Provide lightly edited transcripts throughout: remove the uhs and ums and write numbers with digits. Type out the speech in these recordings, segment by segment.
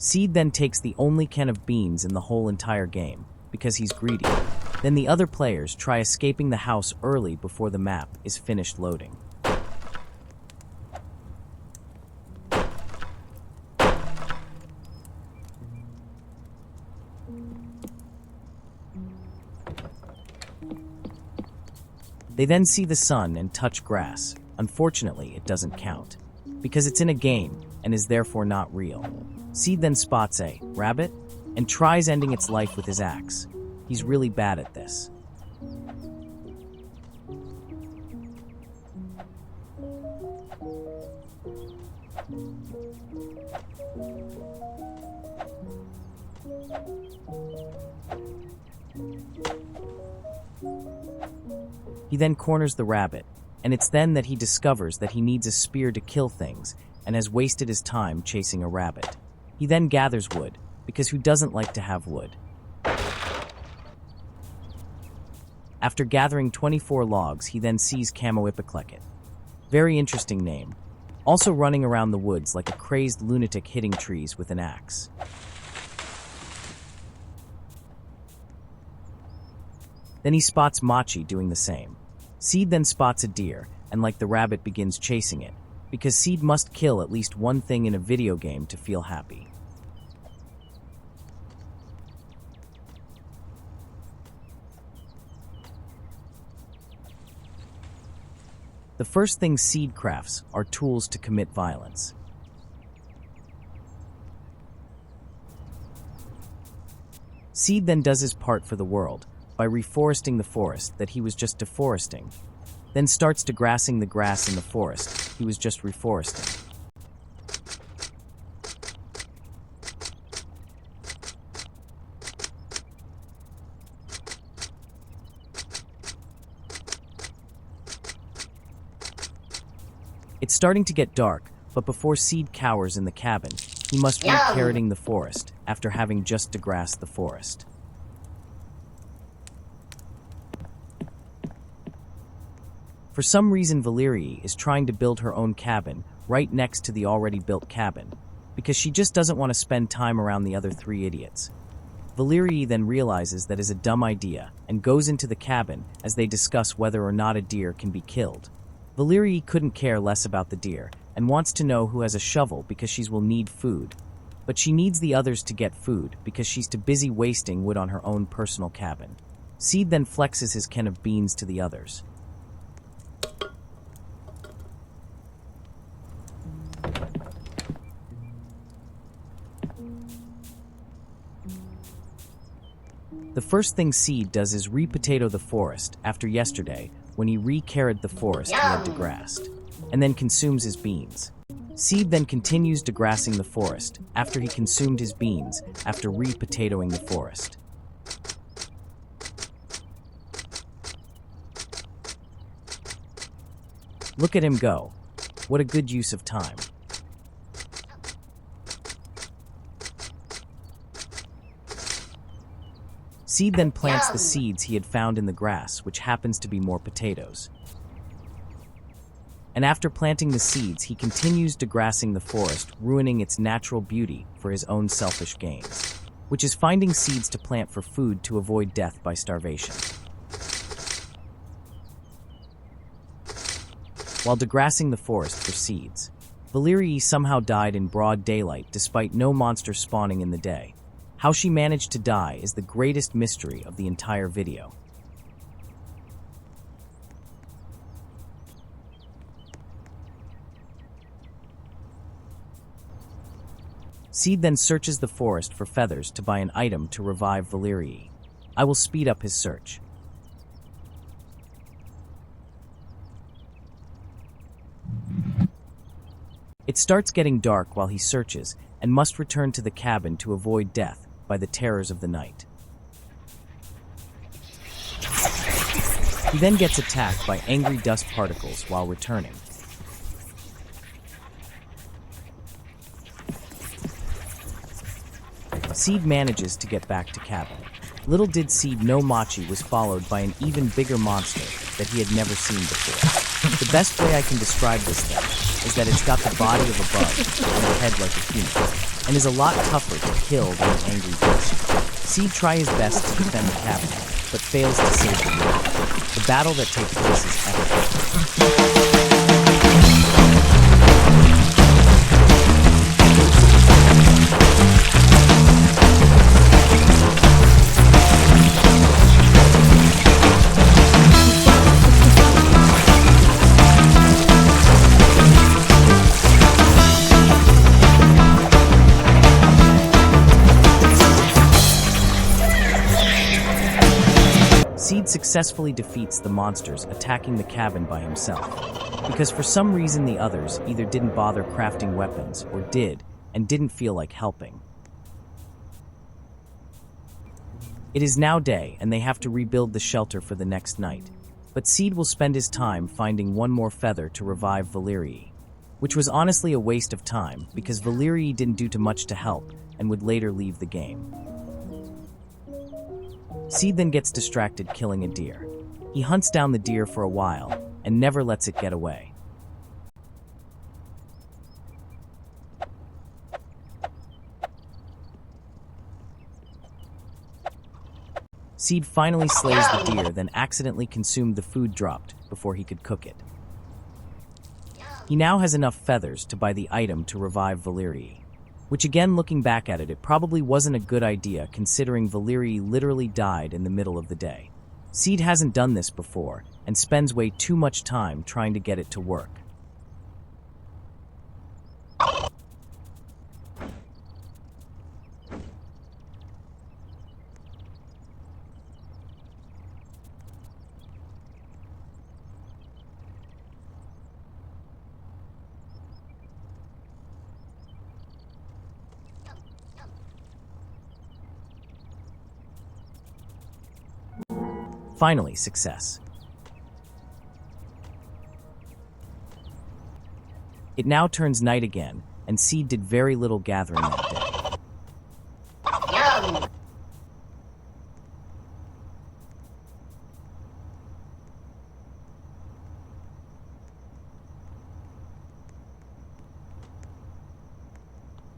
Seed then takes the only can of beans in the whole entire game, because he's greedy. Then the other players try escaping the house early before the map is finished loading. They then see the sun and touch grass. Unfortunately, it doesn't count, because it's in a game and is therefore not real. Seed then spots a rabbit and tries ending its life with his axe. He's really bad at this. He then corners the rabbit, and it's then that he discovers that he needs a spear to kill things and has wasted his time chasing a rabbit. He then gathers wood, because who doesn't like to have wood? After gathering 24 logs, he then sees Camoipicleket. Very interesting name. Also running around the woods like a crazed lunatic hitting trees with an axe. Then he spots Machi doing the same. Seed then spots a deer, and like the rabbit begins chasing it, because Seed must kill at least one thing in a video game to feel happy. The first thing Seed crafts are tools to commit violence. Seed then does his part for the world by reforesting the forest that he was just deforesting, then starts degrassing the grass in the forest he was just reforesting. It's starting to get dark, but before Seed cowers in the cabin, he must re-carroting the forest after having just degrassed the forest. For some reason, Valerii is trying to build her own cabin right next to the already built cabin, because she just doesn't want to spend time around the other three idiots. Valerii then realizes that is a dumb idea and goes into the cabin as they discuss whether or not a deer can be killed. Valerii couldn't care less about the deer and wants to know who has a shovel because she will need food. But she needs the others to get food because she's too busy wasting wood on her own personal cabin. Seed then flexes his can of beans to the others. The first thing Seed does is re-potato the forest after yesterday when he re-carried the forest he had degrassed, and then consumes his beans. Seed then continues degrassing the forest after he consumed his beans after re-potatoing the forest. Look at him go. What a good use of time. Seed then plants the seeds he had found in the grass, which happens to be more potatoes. And after planting the seeds, he continues degrassing the forest, ruining its natural beauty for his own selfish gains, which is finding seeds to plant for food to avoid death by starvation. While degrassing the forest for seeds, Valerii somehow died in broad daylight despite no monster spawning in the day. How she managed to die is the greatest mystery of the entire video. Seed then searches the forest for feathers to buy an item to revive Valerii. I will speed up his search. It starts getting dark while he searches and must return to the cabin to avoid death by the terrors of the night. He then gets attacked by angry dust particles while returning. Seed manages to get back to cabin. Little did Seed know Machi was followed by an even bigger monster that he had never seen before. The best way I can describe this thing is that it's got the body of a bug and a head like a human. and is a lot tougher to kill than an angry beast. Seed tries his best to defend the cabin, but fails to save the world. The battle that takes place is epic. Seed successfully defeats the monsters attacking the cabin by himself, because for some reason the others either didn't bother crafting weapons or did and didn't feel like helping. It is now day and they have to rebuild the shelter for the next night, but Seed will spend his time finding one more feather to revive Valerii, which was honestly a waste of time because Valerii didn't do too much to help and would later leave the game. Seed then gets distracted killing a deer. He hunts down the deer for a while and never lets it get away. Seed finally slays the deer, then accidentally consumed the food dropped before he could cook it. He now has enough feathers to buy the item to revive Valerii. Which again, looking back at it, it probably wasn't a good idea considering Valerii literally died in the middle of the day. Seed hasn't done this before and spends way too much time trying to get it to work. Finally, success. It now turns night again, and Seed did very little gathering that day.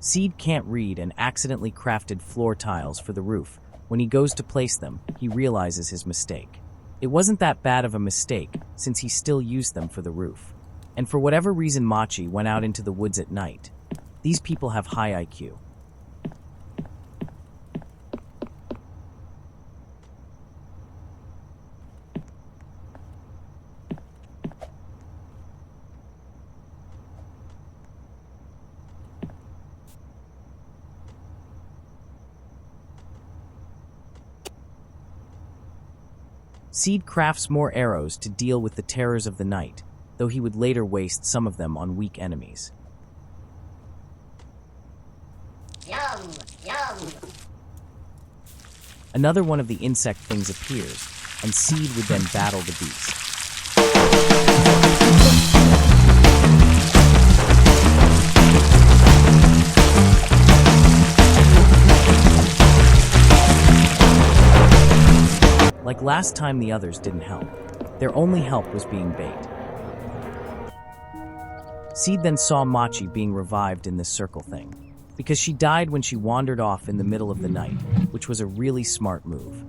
Seed can't read and accidentally crafted floor tiles for the roof. When he goes to place them, he realizes his mistake. It wasn't that bad of a mistake, since he still used them for the roof. And for whatever reason Machi went out into the woods at night. These people have high IQ. Seed crafts more arrows to deal with the terrors of the night, though he would later waste some of them on weak enemies. Yum, yum. Another one of the insect things appears, and Seed would then battle the beast. Like last time, the others didn't help. Their only help was being bait. Seed then saw Machi being revived in this circle thing, because she died when she wandered off in the middle of the night, which was a really smart move.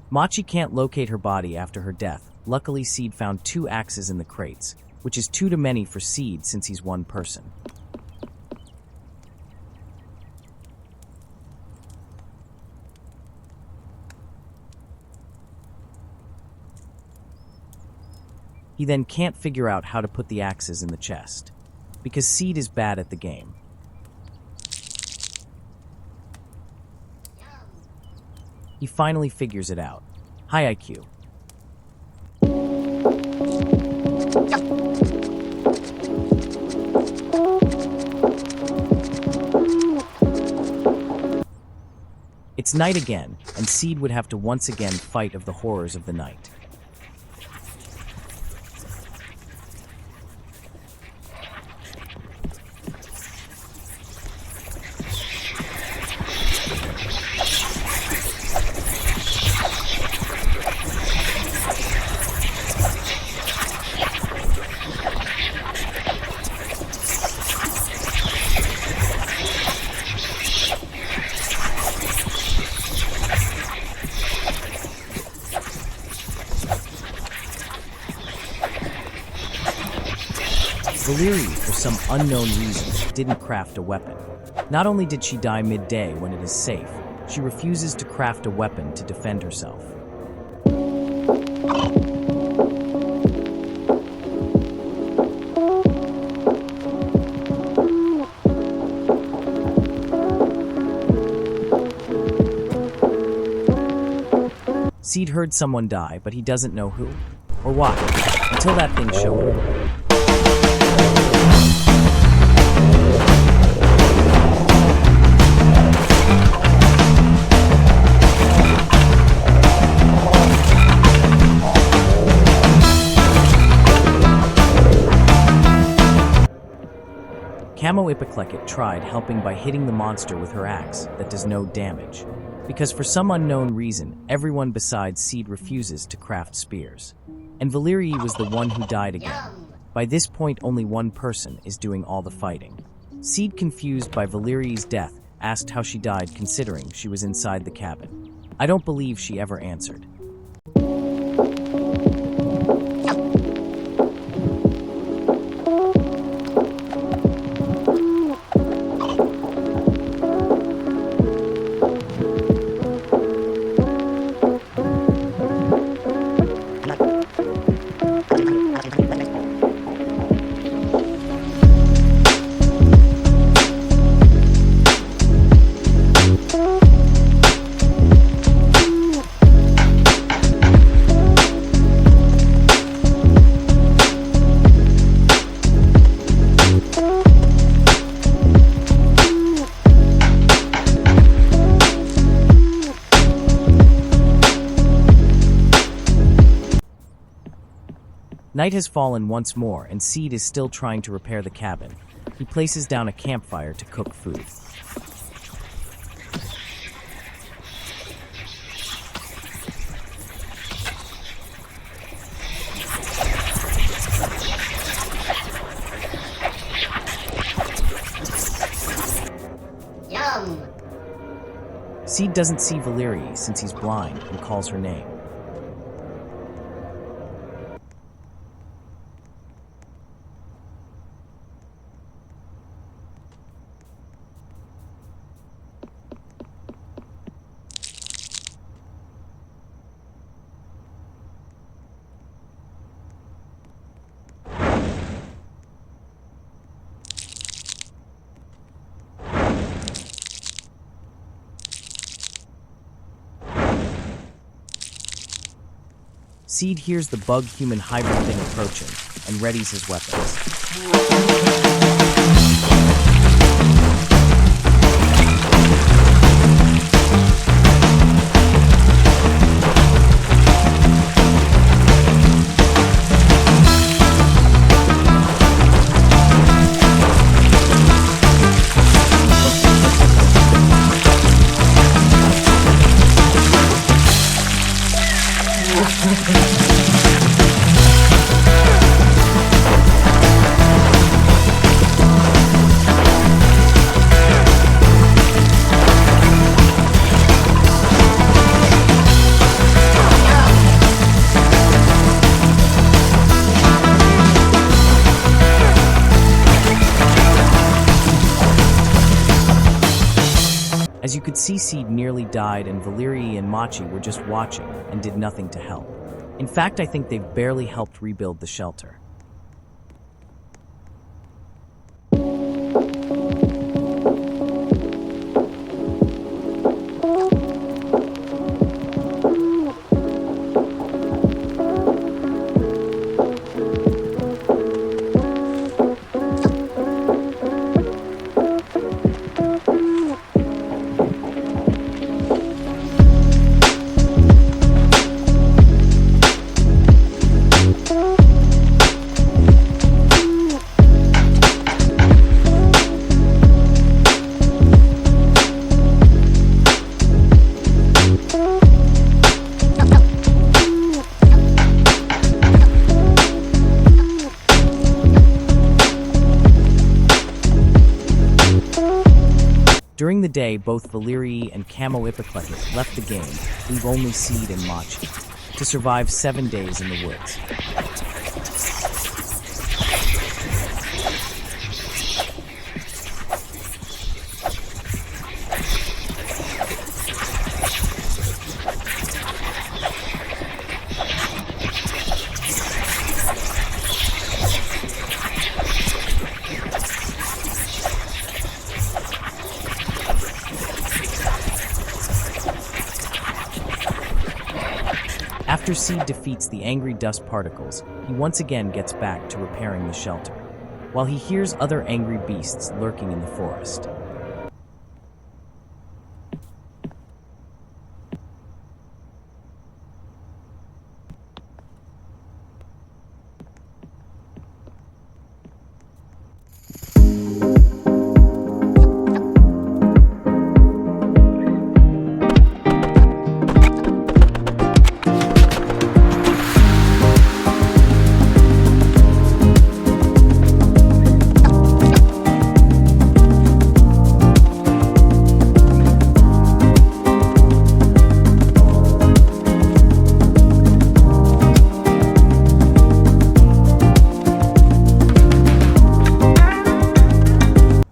Machi can't locate her body after her death. Luckily, Seed found 2 axes in the crates, which is 2 too many for Seed since he's one person. He then can't figure out how to put the axes in the chest, because Seed is bad at the game. He finally figures it out. High IQ. It's night again, and Seed would have to once again fight of the horrors of the night. Valyria, for some unknown reason, didn't craft a weapon. Not only did she die midday when it is safe, she refuses to craft a weapon to defend herself. Seed heard someone die, but he doesn't know who or why, until that thing showed up. Camo Ipekleket tried helping by hitting the monster with her axe that does no damage, because for some unknown reason, everyone besides Seed refuses to craft spears. And Valyria was the one who died again. By this point, only one person is doing all the fighting. Seed, confused by Valyria's death, asked how she died considering she was inside the cabin. I don't believe she ever answered. Night has fallen once more, and Seed is still trying to repair the cabin. He places down a campfire to cook food. Yum! Seed doesn't see Valyria since he's blind and calls her name. Seed hears the bug-human hybrid thing approaching and readies his weapons. As you could see, Seed nearly died, and Valyria and Machi were just watching and did nothing to help. In fact, I think they've barely helped rebuild the shelter. During the day, both Valyria and Camo Ipekleket left the game, leave only Seed and Machi, to survive 7 days in the woods. After Seed defeats the angry dust particles, he once again gets back to repairing the shelter, while he hears other angry beasts lurking in the forest.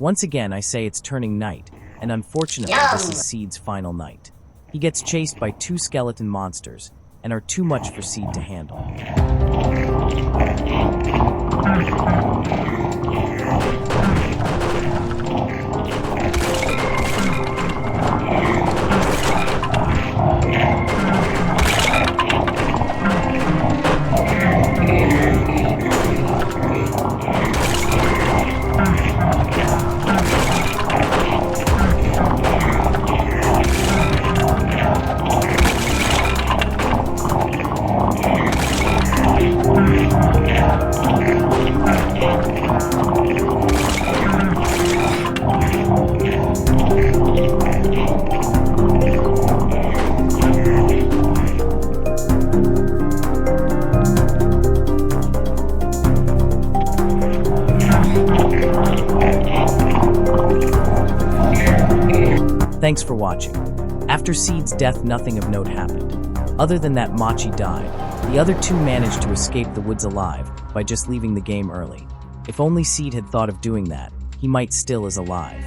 Once again, I say it's turning night, and unfortunately, this is Seed's final night. He gets chased by 2 skeleton monsters, and are too much for Seed to handle. Thanks for watching. After Seed's death, nothing of note happened. Other than that Machi died, the other 2 managed to escape the woods alive by just leaving the game early. If only Seed had thought of doing that, he might still is alive.